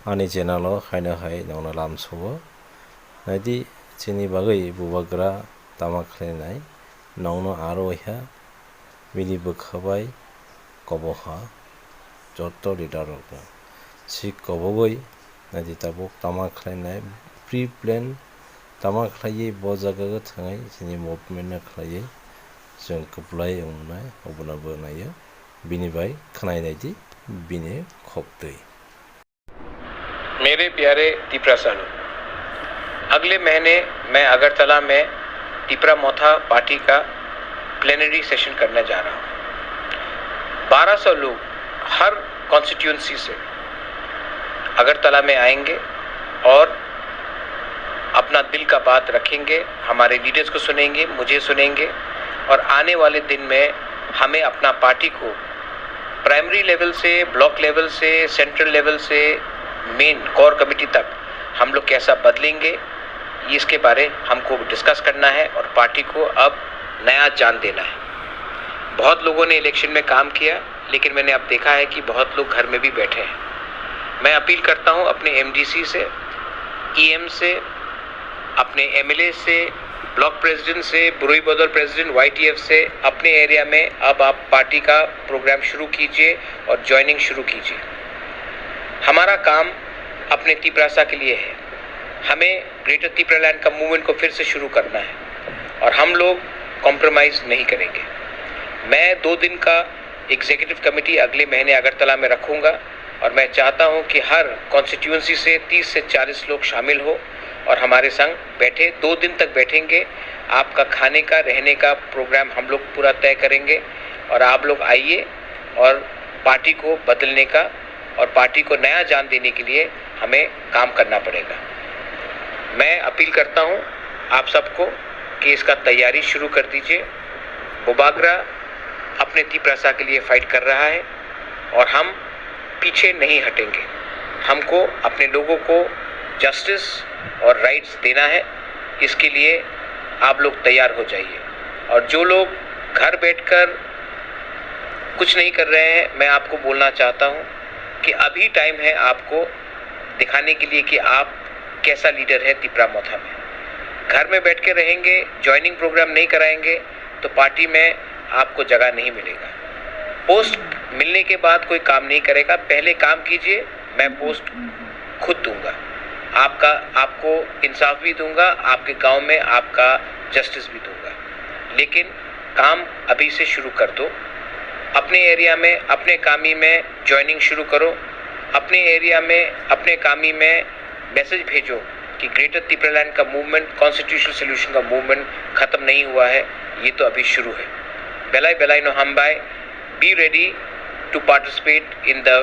आंनि चेनेलाव खायनो हाय नंनो लामसबो नायदि चिनि बागै बुबाग्रा तामा खालायनाय नंनो आरो इहा बिनि बोखाबाय कबहा जत्त लिडार रखनो सिख कबोबै नायदि ताबुक तामा खालायनाय प्री प्लान तामा खालायै बजागा थाङै चिनि मुभमेन्ट खालायै जों कप्लाय उमनाय अबनाबो नायो बिनि बाय खनायनायदि बिने खबदै। मेरे प्यारे तिपरासालू, अगले महीने मैं अगरतला में तिपरा मोथा पार्टी का प्लेनरी सेशन करने जा रहा हूँ। 1200 लोग हर कॉन्स्टिट्यूंसी से अगरतला में आएंगे और अपना दिल का बात रखेंगे, हमारे लीडर्स को सुनेंगे, मुझे सुनेंगे और आने वाले दिन में हमें अपना पार्टी को प्राइमरी लेवल से, ब्लॉक लेवल से, सेंट्रल लेवल से मेन कोर कमेटी तक हम लोग कैसा बदलेंगे, इसके बारे हमको डिस्कस करना है और पार्टी को अब नया जान देना है। बहुत लोगों ने इलेक्शन में काम किया, लेकिन मैंने अब देखा है कि बहुत लोग घर में भी बैठे हैं। मैं अपील करता हूं अपने एमडीसी से, ईएम से, अपने एमएलए से, ब्लॉक प्रेसिडेंट से, बुरुई बदौर प्रेसिडेंट वाईटीएफ से, अपने एरिया में अब आप पार्टी का प्रोग्राम शुरू कीजिए और ज्वाइनिंग शुरू कीजिए। हमारा काम अपने तिपरासा के लिए है। हमें ग्रेटर तिपरा लैंड का मूवमेंट को फिर से शुरू करना है और हम लोग कॉम्प्रोमाइज़ नहीं करेंगे। मैं 2 दिन का एग्जीक्यूटिव कमेटी अगले महीने अगरतला में रखूंगा और मैं चाहता हूं कि हर कॉन्स्टिट्यूंसी से 30 से 40 लोग शामिल हो और हमारे संग बैठे 2 दिन तक बैठेंगे। आपका खाने का, रहने का प्रोग्राम हम लोग पूरा तय करेंगे और आप लोग आइए और पार्टी को बदलने का और पार्टी को नया जान देने के लिए हमें काम करना पड़ेगा। मैं अपील करता हूं आप सबको कि इसका तैयारी शुरू कर दीजिए। बुबाग्रा अपने तिपरासा के लिए फाइट कर रहा है और हम पीछे नहीं हटेंगे। हमको अपने लोगों को जस्टिस और राइट्स देना है, इसके लिए आप लोग तैयार हो जाइए। और जो लोग घर बैठकर कुछ नहीं कर रहे हैं, मैं आपको बोलना चाहता हूं कि अभी टाइम है आपको दिखाने के लिए कि आप कैसा लीडर है तिपरा मोथा में। घर में बैठ के रहेंगे, ज्वाइनिंग प्रोग्राम नहीं कराएंगे तो पार्टी में आपको जगह नहीं मिलेगा। पोस्ट मिलने के बाद कोई काम नहीं करेगा। पहले काम कीजिए, मैं पोस्ट खुद दूंगा, आपको इंसाफ भी दूंगा, आपके गांव में आपका जस्टिस भी दूंगा। लेकिन काम अभी से शुरू कर दो। अपने एरिया में, अपने कामी में ज्वाइनिंग शुरू करो। अपने एरिया में, अपने कामी में मैसेज भेजो कि ग्रेटर तिपरा लैंड का मूवमेंट, कॉन्स्टिट्यूशनल सोल्यूशन का मूवमेंट खत्म नहीं हुआ है, ये तो अभी शुरू है। बेलाई बेलाई नो हम बाय, be ready to participate in the